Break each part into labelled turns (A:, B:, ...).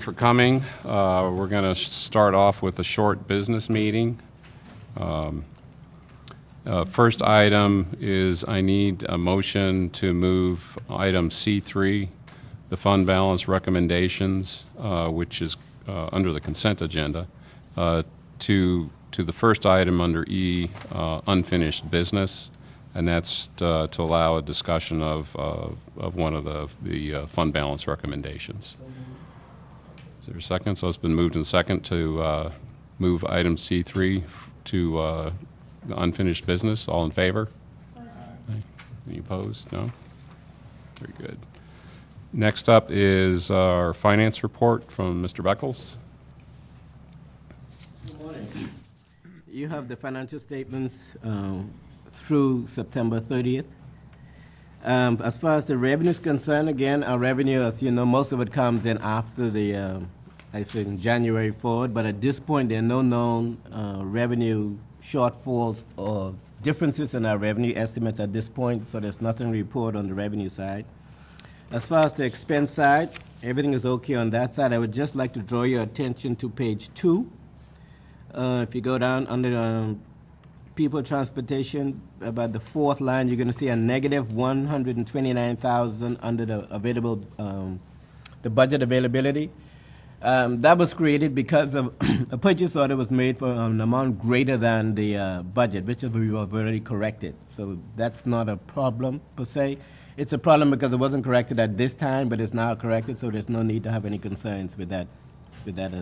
A: for coming. We're going to start off with a short business meeting. First item is I need a motion to move item C3, the fund balance recommendations, which is under the consent agenda, to the first item under E, unfinished business, and that's to allow a discussion of one of the fund balance recommendations. Is there a second? So it's been moved and second to move item C3 to the unfinished business. All in favor? Aye. Any opposed? No? Very good. Next up is our finance report from Mr. Beckles.
B: Good morning. You have the financial statements through September 30th. As far as the revenue is concerned, again, our revenue, as you know, most of it comes in after the, I think, January forward, but at this point, there are no known revenue shortfalls or differences in our revenue estimates at this point, so there's nothing to report on the revenue side. As far as the expense side, everything is okay on that side. I would just like to draw your attention to page 2. If you go down under people transportation, about the 4th line, you're going to see a negative 129,000 under the available, the budget availability. That was created because of a purchase order was made for an amount greater than the budget, which we have already corrected. So that's not a problem per se. It's a problem because it wasn't corrected at this time, but it's now corrected, so there's no need to have any concerns with that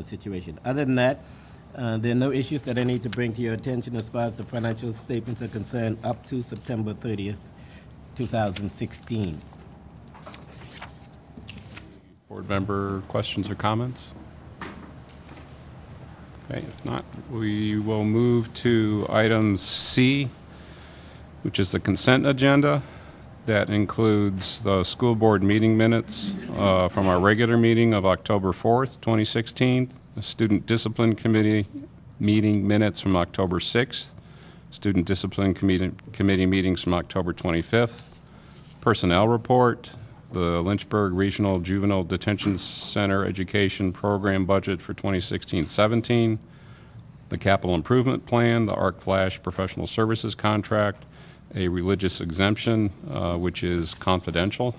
B: situation. Other than that, there are no issues that I need to bring to your attention as far as the financial statements are concerned up to September 30th, 2016.
A: Board member questions or comments? Okay, if not, we will move to item C, which is the consent agenda. That includes the school board meeting minutes from our regular meeting of October 4th, 2016, the student discipline committee meeting minutes from October 6th, student discipline committee meetings from October 25th, personnel report, the Lynchburg Regional Juvenile Detention Center Education Program budget for 2016-17, the capital improvement plan, the ARC Flash professional services contract, a religious exemption, which is confidential.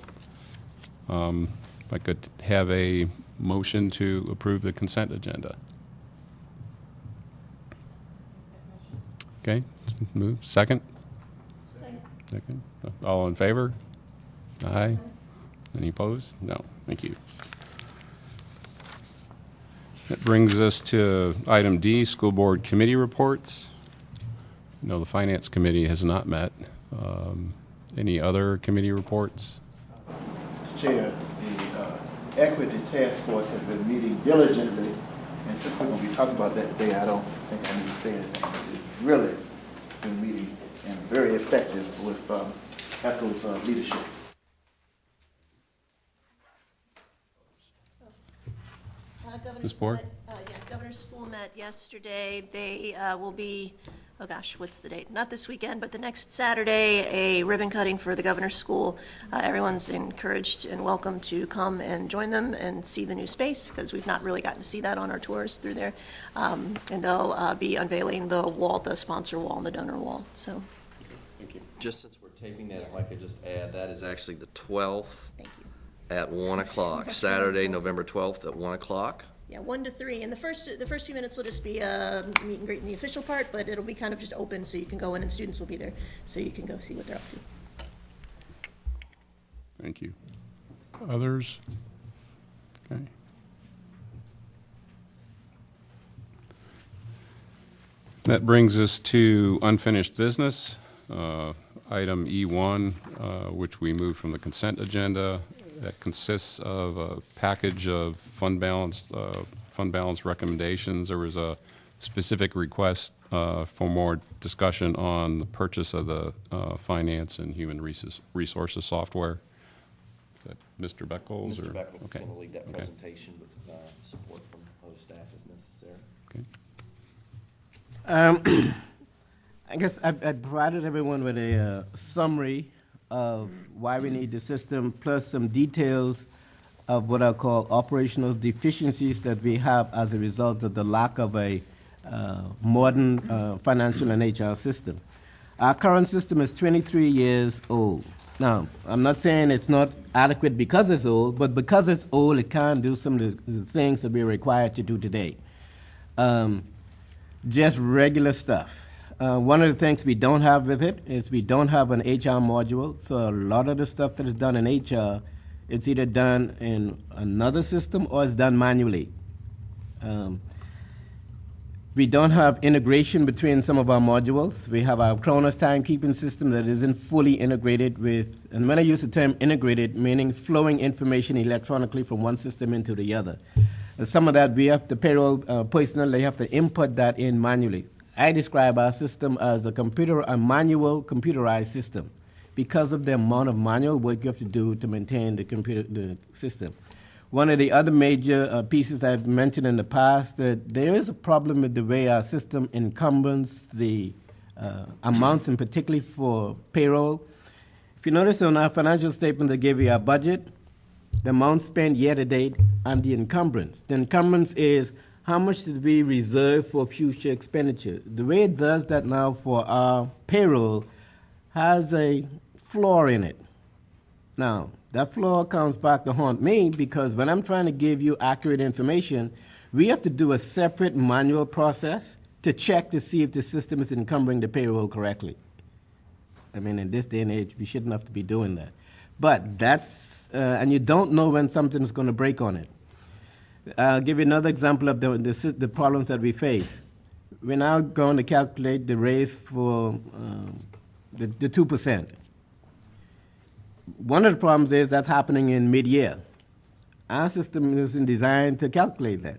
A: If I could have a motion to approve the consent agenda. Okay, move. Second? Second. All in favor? Aye. Any opposed? No. Thank you. That brings us to item D, school board committee reports. No, the Finance Committee has not met. Any other committee reports?
C: Mr. Chair, the Equity Task Force has been meeting diligently, and since we're going to be talking about that today, I don't think I need to say anything. It's really been meeting and very effective with Ethel's leadership.
A: Ms. Board?
D: Governor's School met yesterday. They will be, oh gosh, what's the date? Not this weekend, but the next Saturday, a ribbon cutting for the Governor's School. Everyone's encouraged and welcome to come and join them and see the new space, because we've not really gotten to see that on our tours through there. And they'll be unveiling the wall, the sponsor wall and the donor wall. So,
E: thank you. Just since we're taping that, if I could just add, that is actually the 12th.
D: thank you.
E: At 1 o'clock, Saturday, November 12th at 1 o'clock.
D: Yeah, 1 to 3, and the first few minutes will just be a meet and greet in the official part, but it'll be kind of just open, so you can go in and students will be there, so you can go see what they're up to.
A: Thank you. Others? Okay. That brings us to unfinished business. Item E1, which we moved from the consent agenda. That consists of a package of fund balance recommendations. There was a specific request for more discussion on the purchase of the finance and human resources software. Is that Mr. Beckles?
E: Mr.
A: Or?
E: Beckles
A: Okay.
E: is going to lead that
A: Okay.
E: presentation with support from other staff as necessary.
A: Okay.
B: I guess I provided everyone with a summary of why we need the system, plus some details of what I call operational deficiencies that we have as a result of the lack of a modern financial and HR system. Our current system is 23 years old. Now, I'm not saying it's not adequate because it's old, but because it's old, it can't do some of the things that we're required to do today. Just regular stuff. One of the things we don't have with it is we don't have an HR module, so a lot of the stuff that is done in HR, it's either done in another system or it's done manually. We don't have integration between some of our modules. We have our Kronos timekeeping system that isn't fully integrated with, and when I use the term integrated, meaning flowing information electronically from one system into the other. Some of that, we have the payroll personnel, they have to input that in manually. I describe our system as a manual computerized system because of the amount of manual work you have to do to maintain the system. One of the other major pieces I've mentioned in the past, that there is a problem with the way our system encumbers the amounts, and particularly for payroll. If you notice on our financial statement, they give you our budget, the amount spent year to date, and the encumbrance. The encumbrance is how much did we reserve for future expenditure. The way it does that now for our payroll has a flaw in it. Now, that flaw comes back to haunt me because when I'm trying to give you accurate information, we have to do a separate manual process to check to see if the system is encumbering the payroll correctly. I mean, in this day and age, we shouldn't have to be doing that. But that's, and you don't know when something's going to break on it. I'll give you another example of the problems that we face. We're now going to calculate the raise for the 2%. One of the problems is that's happening in mid-year. Our system isn't designed to calculate that.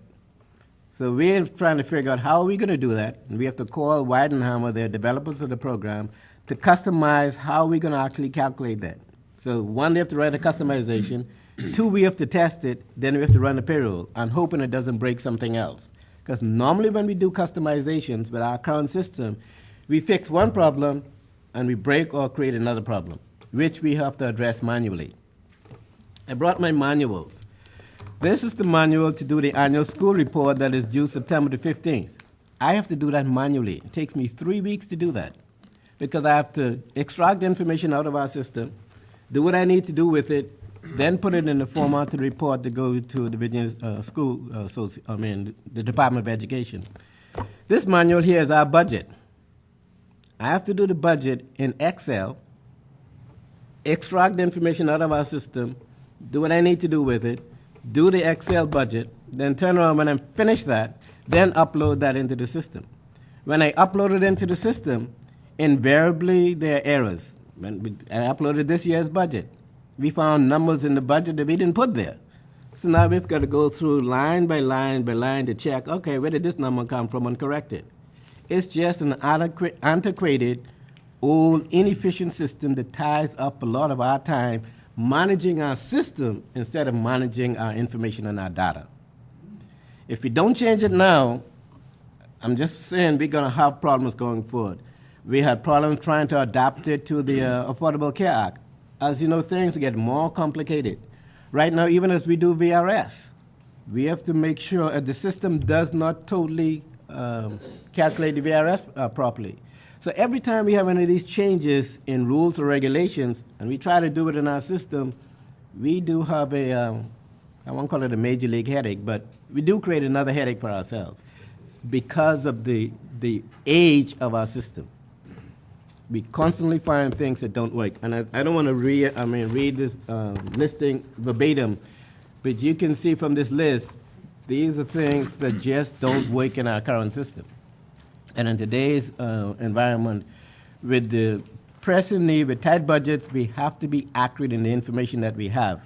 B: So we're trying to figure out how are we going to do that, and we have to call Weidenhammer, the developers of the program, to customize how we're going to actually calculate that. So one, they have to write a customization. Two, we have to test it. Then we have to run the payroll. I'm hoping it doesn't break something else. Because normally when we do customizations with our current system, we fix one problem and we break or create another problem, which we have to address manually. I brought my manuals. This is the manual to do the annual school report that is due September the 15th. I have to do that manually. It takes me 3 weeks to do that because I have to extract the information out of our system, do what I need to do with it, then put it in the format to report to go to the Virginia the Department of Education. This manual here is our budget. I have to do the budget in Excel, extract the information out of our system, do what I need to do with it, do the Excel budget, then turn around when I'm finished that, then upload that into the system. When I upload it into the system, invariably there are errors. When I uploaded this year's budget, we found numbers in the budget that we didn't put there. So now we've got to go through line by line by line to check, okay, where did this number come from and correct it. It's just an antiquated, old, inefficient system that ties up a lot of our time managing our system instead of managing our information and our data. If we don't change it now, I'm just saying we're going to have problems going forward. We had problems trying to adapt it to the Affordable Care Act. As you know, things get more complicated. Right now, even as we do VRS, we have to make sure that the system does not totally calculate the VRS properly. So every time we have any of these changes in rules or regulations, and we try to do it in our system, we do have I won't call it a major league headache, but we do create another headache for ourselves because of the age of our system. We constantly find things that don't work. And I don't want to read this listing verbatim, but you can see from this list, these are things that just don't work in our current system. And in today's environment, with the pressing need, with tight budgets, we have to be accurate in the information that we have.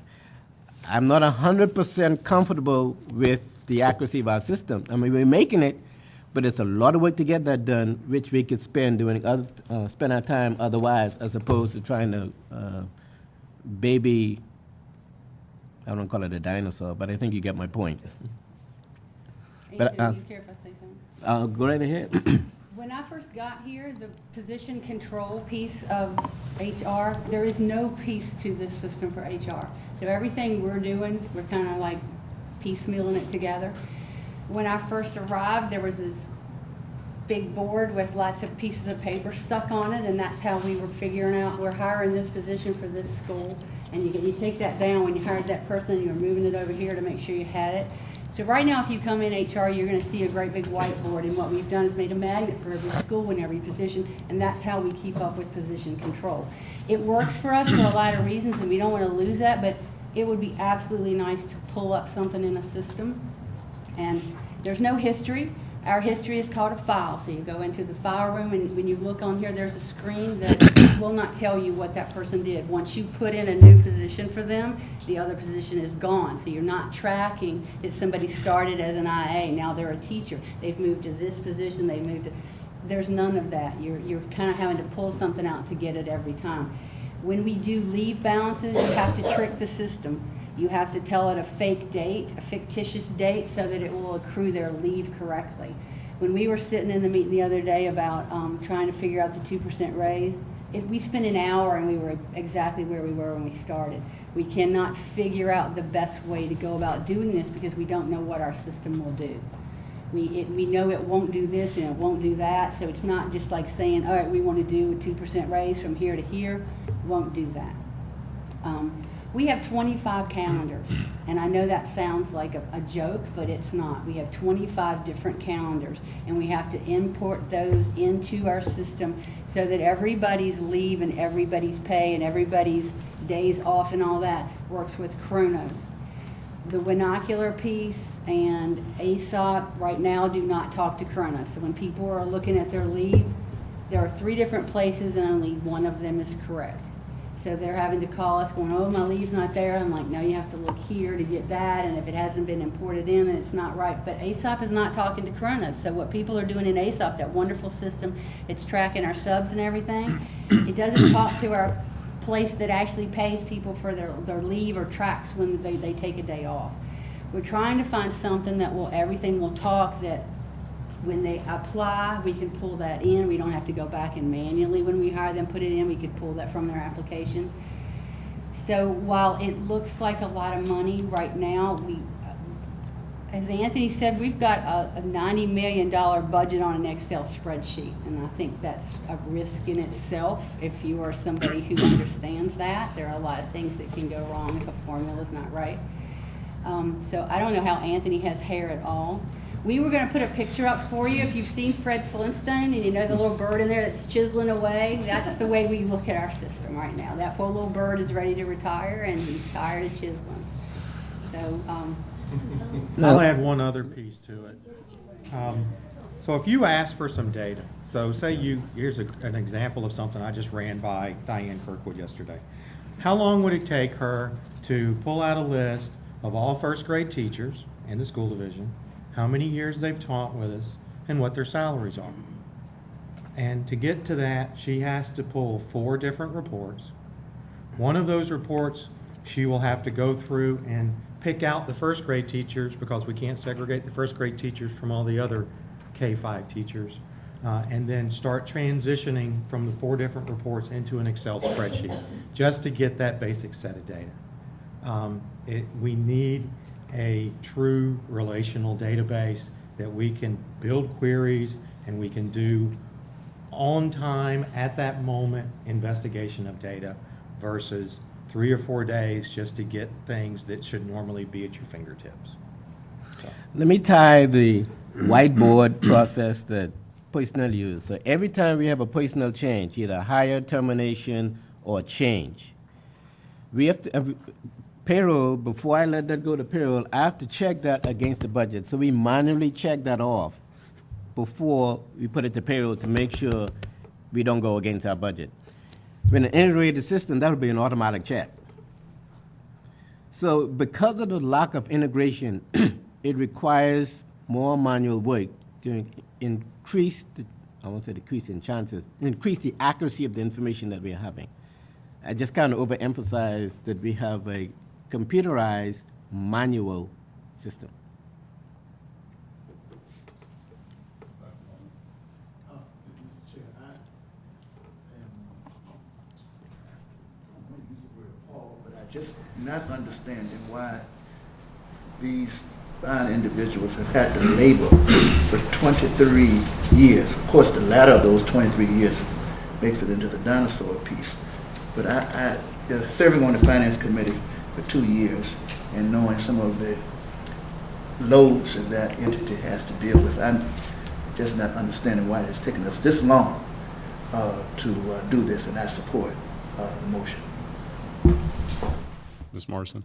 B: I'm not 100% comfortable with the accuracy of our system. I mean, we're making it, but it's a lot of work to get that done, which we could spend doing spend our time otherwise, as opposed to trying to baby. I don't call it a dinosaur, but I think you get my point.
F: Hey,
B: But,
F: do you care if I say something?
B: Go right ahead.
F: When I first got here, the position control piece of HR, there is no piece to this system for HR. So everything we're doing, we're kind of like piecemealing it together. When I first arrived, there was this big board with lots of pieces of paper stuck on it, and that's how we were figuring out, we're hiring this position for this school. And you take that down when you hired that person, and you're moving it over here to make sure you had it. So right now, if you come in HR, you're gonna see a great big whiteboard, and what we've done is made a magnet for every school and every position, and that's how we keep up with position control. It works for us for a lot of reasons, and we don't wanna lose that, but it would be absolutely nice to pull up something in a system. And there's no history. Our history is called a file. So you go into the file room, and when you look on here, there's a screen that will not tell you what that person did. Once you put in a new position for them, the other position is gone. So you're not tracking that somebody started as an IA, now they're a teacher. They've moved to this position, they moved to, there's none of that. You're kind of having to pull something out to get it every time. When we do leave balances, you have to trick the system. You have to tell it a fake date, a fictitious date, so that it will accrue their leave correctly. When we were sitting in the meeting the other day about trying to figure out the 2% raise, we spent an hour and we were exactly where we were when we started. We cannot figure out the best way to go about doing this because we don't know what our system will do. We know it won't do this and it won't do that, so it's not just like saying, all right, we want to do a 2% raise from here to here. It won't do that. We have 25 calendars, and I know that sounds like a joke, but it's not. We have 25 different calendars, and we have to import those into our system so that everybody's leave and everybody's pay and everybody's days off and all that works with Chronos. The Winocular piece and ASOP right now do not talk to Chronos. So when people are looking at their leave, there are 3 different places and only one of them is correct. So they're having to call us going, oh, my leave's not there. I'm like, no, you have to look here to get that. And if it hasn't been imported in, then it's not right. But ASOP is not talking to Chronos. So what people are doing in ASOP, that wonderful system, it's tracking our subs and everything. It doesn't talk to our place that actually pays people for their leave or tracks when they take a day off. We're trying to find something that everything will talk, that when they apply, we can pull that in. We don't have to go back and manually, when we hire them, put it in. We could pull that from their application. So while it looks like a lot of money right now, as Anthony said, we've got a $90 million budget on an Excel spreadsheet. And I think that's a risk in itself if you are somebody who understands that. There are a lot of things that can go wrong if a formula's not right. So I don't know how Anthony has hair at all. We were going to put a picture up for you. If you've seen Fred Flintstone and you know the little bird in there that's chiseling away, that's the way we look at our system right now. That poor little bird is ready to retire and he's tired of chiseling. So,
G: I'll add one other piece to it. So if you ask for some data, so say here's an example of something I just ran by Diane Kirkwood yesterday. How long would it take her to pull out a list of all first grade teachers in the school division, how many years they've taught with us, and what their salaries are? And to get to that, she has to pull 4 different reports. One of those reports, she will have to go through and pick out the first grade teachers, because we can't segregate the first grade teachers from all the other K-5 teachers, and then start transitioning from the 4 different reports into an Excel spreadsheet, just to get that basic set of data. We need a true relational database that we can build queries and we can do on time, at that moment, investigation of data versus 3 or 4 days just to get things that should normally be at your fingertips. So.
B: Let me tie the whiteboard process that personnel use. So every time we have a personnel change, either hire, termination, or change, we have to, payroll, before I let that go to payroll, I have to check that against the budget. So we manually check that off before we put it to payroll to make sure we don't go against our budget. When an integrated system, that would be an automatic check. So because of the lack of integration, it requires more manual work to increase the, I won't say decrease in chances, increase the accuracy of the information that we are having. I just kind of overemphasize that we have a computerized manual system.
C: Mr. just not understanding why these fine individuals have had to labor for 23 years. Of course, the latter of those 23 years makes it into the dinosaur piece. But serving on the Finance Committee for 2 years and knowing some of the loads that that entity has to deal with, I'm just not understanding why it's taken us this long to do this, and I support the motion.
A: Ms. Morrison?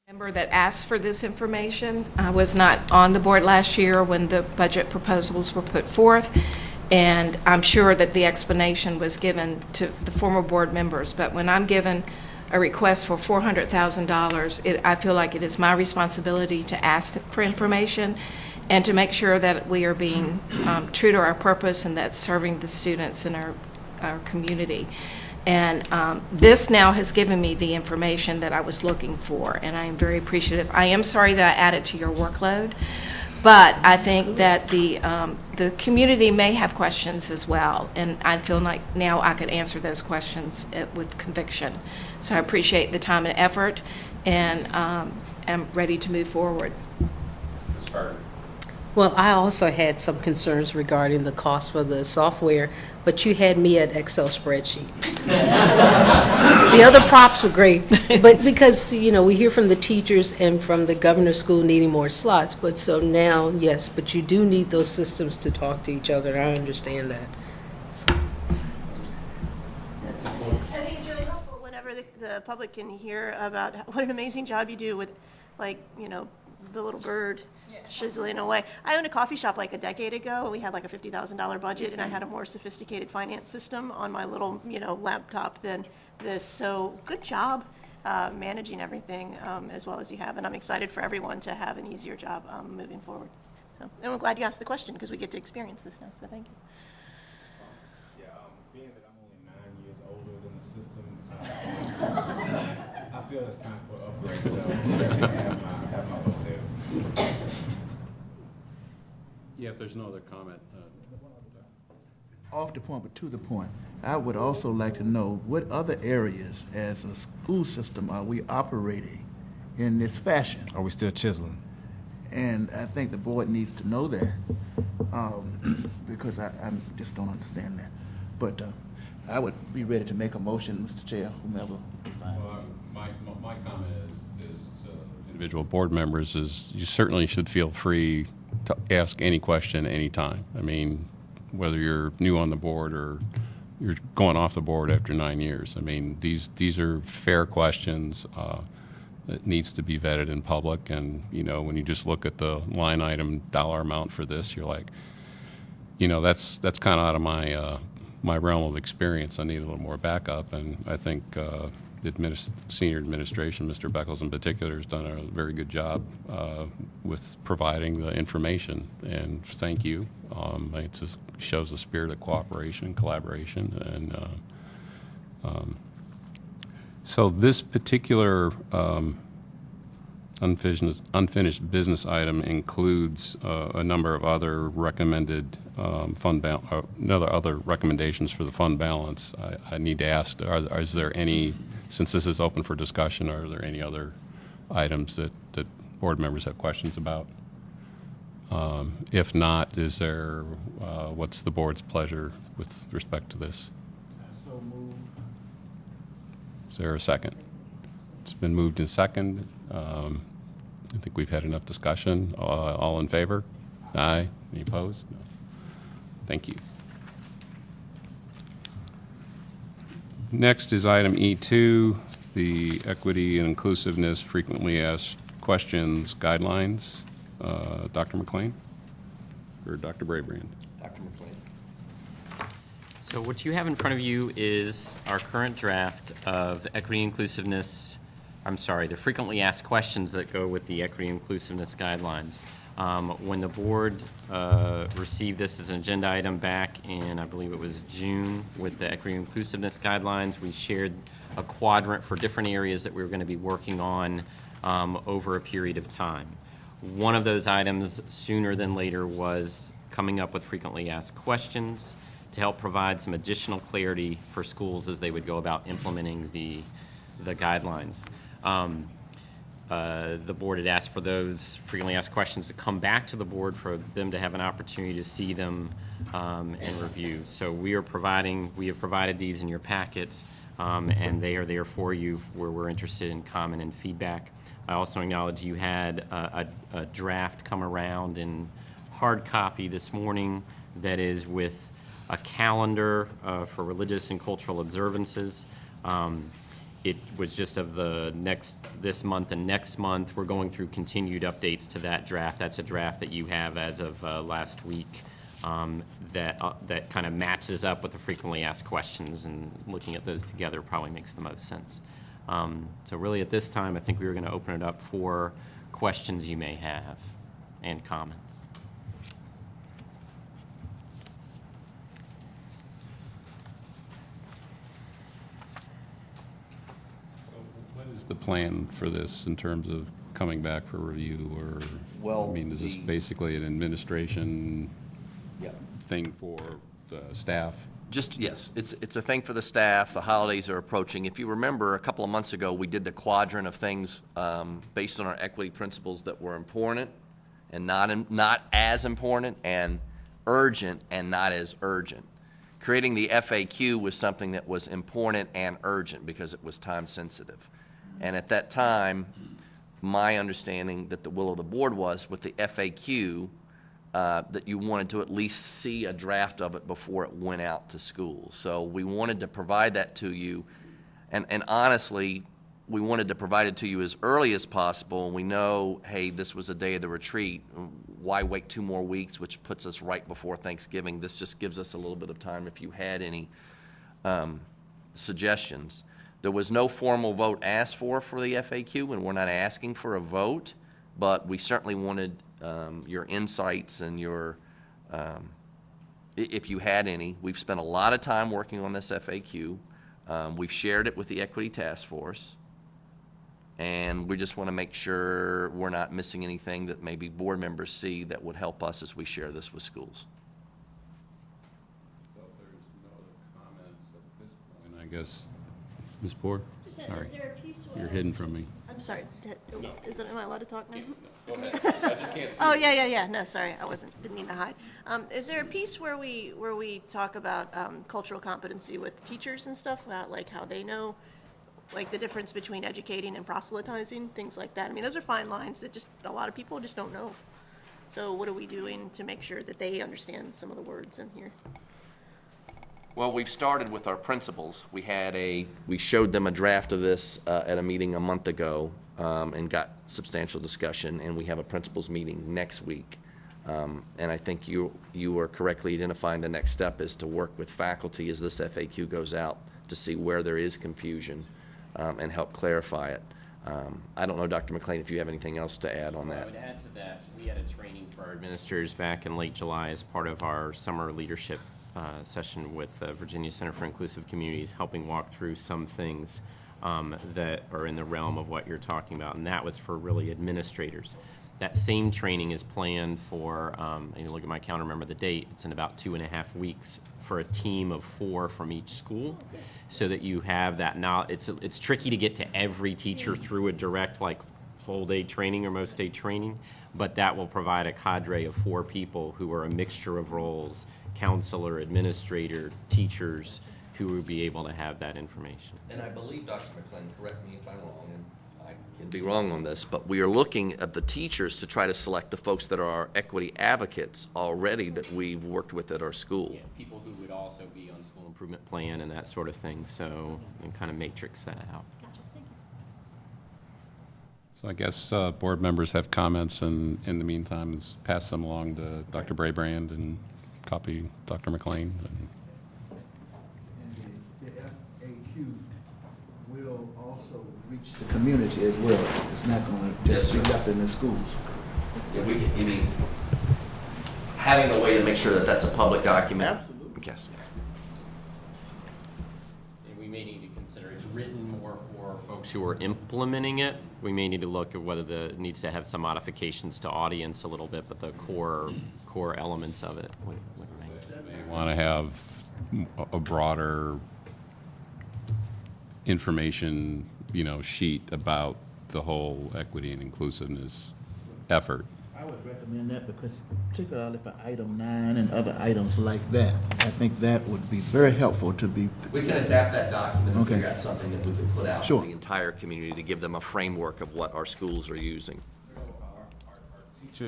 H: Member that asked for this information. I was not on the board last year when the budget proposals were put forth, and I'm sure that the explanation was given to the former board members. But when I'm given a request for $400,000, I feel like it is my responsibility to ask for information and to make sure that we are being true to our purpose, and that's serving the students in our community. And this now has given me the information that I was looking for, and I am very appreciative. I am sorry that I added to your workload, but I think that the community may have questions as well, and I feel like now I could answer those questions with conviction. So I appreciate the time and effort, and am ready to move forward.
A: Ms. Carter?
I: Well, I also had some concerns regarding the cost for the software, but you had me at Excel spreadsheet. The other props were great, but because, you know, we hear from the teachers and from the governor's school needing more slots, but so now, yes, but you do need those systems to talk to each other, and I understand that. So.
D: I think it's really helpful whenever the public can hear about what an amazing job you do with, like, you know, the little bird chiseling away. I owned a coffee shop like a decade ago, and we had like a $50,000 budget, and I had a more sophisticated finance system on my little, you know, laptop than this. So good job managing everything as well as you have, and I'm excited for everyone to have an easier job moving forward. So, and I'm glad you asked the question because we get to experience this now. So thank you.
J: Yeah, being that I'm only 9 years older than the system, I feel it's time for an upgrade. So have my vote there.
A: Yeah, if there's no other comment.
C: Off the point, but to the point, I would also like to know what other areas as a school system are we operating in this fashion?
J: Are we still chiseling?
C: And I think the board needs to know that because I just don't understand that. But I would be ready to make a motion, Mr. Chair, whomever will be fine.
A: Well, my comment is to individual board members is you certainly should feel free to ask any question anytime. I mean, whether you're new on the board or you're going off the board after 9 years. I mean, these are fair questions. It needs to be vetted in public, and you know, when you just look at the line item dollar amount for this, you're like, you know, that's kind of out of my realm of experience. I need a little more backup, and I think the senior administration, Mr. Beckles in particular, has done a very good job with providing the information, and thank you. It just shows a spirit of cooperation and collaboration, and so this particular unfinished business item includes a number of other recommended other recommendations for the fund balance. I need to ask, is there any, since this is open for discussion, are there any other items that board members have questions about? If not, is there, what's the board's pleasure with respect to this?
C: So moved.
A: Is there a second? It's been moved and second. I think we've had enough discussion. All in favor? Aye. Any opposed? No. Thank you. Next is item E2, the Equity and Inclusiveness Frequently Asked Questions Guidelines. Dr. McLean or Dr. Brabrand?
E: Dr. McLean.
K: So what you have in front of you is our current draft of equity inclusiveness, the frequently asked questions that go with the equity inclusiveness guidelines. When the board received this as an agenda item back in, I believe it was June, with the equity inclusiveness guidelines, we shared a quadrant for different areas that we were going to be working on over a period of time. One of those items, sooner than later, was coming up with frequently asked questions to help provide some additional clarity for schools as they would go about implementing the the guidelines. The board had asked for those frequently asked questions to come back to the board for them to have an opportunity to see them and review. So we have provided these in your packet, and they are there for you where we're interested in comment and feedback. I also acknowledge you had a draft come around in hard copy this morning that is with a calendar for religious and cultural observances. It was just of this month and next month. We're going through continued updates to that draft. That's a draft that you have as of last week that kind of matches up with the frequently asked questions, and looking at those together probably makes the most sense. So really at this time, I think we were going to open it up for questions you may have and comments.
A: What is the plan for this in terms of coming back for review, or,
E: Well,
A: I mean, is this
E: the-
A: basically an administration
E: Yep.
A: thing for the staff?
E: Yes, it's a thing for the staff. The holidays are approaching. If you remember, a couple of months ago, we did the quadrant of things based on our equity principles that were important and not as important, and urgent and not as urgent. Creating the FAQ was something that was important and urgent because it was time sensitive. And at that time, my understanding that the will of the board was with the FAQ, that you wanted to at least see a draft of it before it went out to schools. So we wanted to provide that to you, and honestly, we wanted to provide it to you as early as possible. And we know, hey, this was a day of the retreat. Why wait 2 more weeks, which puts us right before Thanksgiving? This just gives us a little bit of time if you had any suggestions. There was no formal vote asked for the FAQ, and we're not asking for a vote, but we certainly wanted your insights and your, if you had any. We've spent a lot of time working on this FAQ. We've shared it with the Equity Task Force, and we just want to make sure we're not missing anything that maybe board members see that would help us as we share this with schools.
A: So if there's no other comments at this point, I guess, Ms. Board? Sorry,
D: Is there a piece where?
A: you're hidden from me.
D: I'm sorry, am I allowed to talk now?
A: Go ahead. I just can't see.
D: Oh, yeah, no, sorry, didn't mean to hide. Is there a piece where we talk about cultural competency with teachers and stuff, about like how they know, like the difference between educating and proselytizing, things like that? I mean, those are fine lines that just a lot of people just don't know. So what are we doing to make sure that they understand some of the words in here?
E: Well, we've started with our principals. We showed them a draft of this at a meeting a month ago and got substantial discussion, and we have a principals meeting next week. And I think you are correctly identifying the next step is to work with faculty as this FAQ goes out to see where there is confusion and help clarify it. I don't know, Dr. McLean, if you have anything else to add on
K: I
E: that.
K: would add to that, we had a training for our administrators back in late July as part of our summer leadership session with Virginia Center for Inclusive Communities, helping walk through some things that are in the realm of what you're talking about, and that was for really administrators. That same training is planned for, and you look at my calendar, remember the date, it's in about 2.5 weeks for a team of 4 from each school, so that you have that knowledge. It's tricky to get to every teacher through a direct, like, whole day training or most day training, but that will provide a cadre of 4 people who are a mixture of roles, counselor, administrator, teachers, who will be able to have that information.
E: And I believe, Dr. McLean, correct me if I'm wrong, and I can be wrong on this, but we are looking at the teachers to try to select the folks that are our equity advocates already that we've worked with at our school.
K: Yeah, people who would also be on school improvement plan and that sort of thing, so, and kind of matrix that out.
D: Gotcha, thank you.
A: So I guess board members have comments, and in the meantime, is pass them along to Dr. Braybrand and copy Dr. McLean.
C: And the FAQ will also reach the community as well. It's not going to just be left in the schools.
E: Yeah, you mean, having a way to make sure that that's a public document?
C: Absolutely.
E: Yes.
K: And we may need to consider, it's written more for folks who are implementing it. We may need to look at whether it needs to have some modifications to audience a little bit, but the core elements of it would remain.
A: They want to have a broader information sheet about the whole equity and inclusiveness effort.
C: I would recommend that because particularly for item 9 and other items like that, I think that would be very helpful to be.
E: We can adapt that document and
C: Okay.
E: figure out something that we can put out
C: Sure.
E: to the entire community to give them a framework of what our schools are using.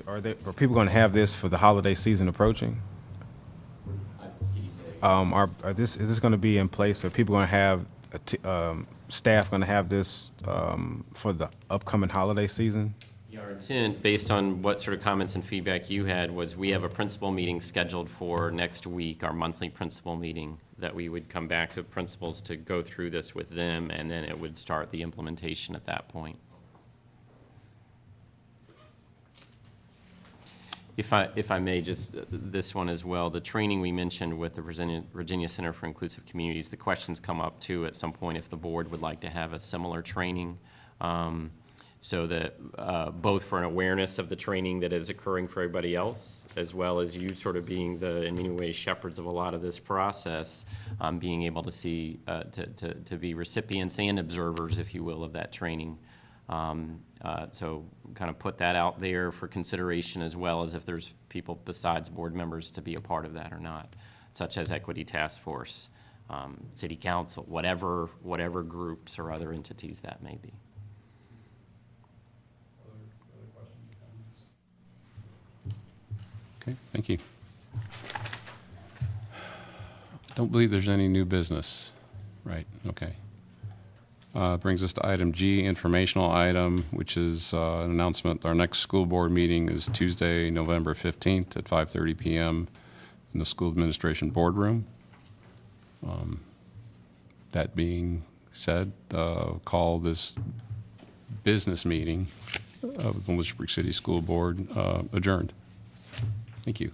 J: Are people going to have this for the holiday season approaching? Is this going to be in place? Are people going to have staff going to have this for the upcoming holiday season?
K: Our intent, based on what sort of comments and feedback you had, was we have a principal meeting scheduled for next week, our monthly principal meeting, that we would come back to principals to go through this with them, and then it would start the implementation at that point. If I may, just this one as well, the training we mentioned with the Virginia Center for Inclusive Communities, the questions come up too at some point if the board would like to have a similar training, so that both for an awareness of the training that is occurring for everybody else, as well as you sort of being in many ways, shepherds of a lot of this process, being able to see, to be recipients and observers, if you will, of that training. So kind of put that out there for consideration, as well as if there's people besides board members to be a part of that or not, such as Equity Task Force, City Council, whatever groups or other entities that may be.
A: Okay, thank you. Don't believe there's any new business. Right, okay. Brings us to item G, informational item, which is an announcement. Our next school board meeting is Tuesday, November 15th at 5:30 p.m. in the school administration boardroom. That being said, call this business meeting of the Lynchburg City School Board adjourned. Thank you.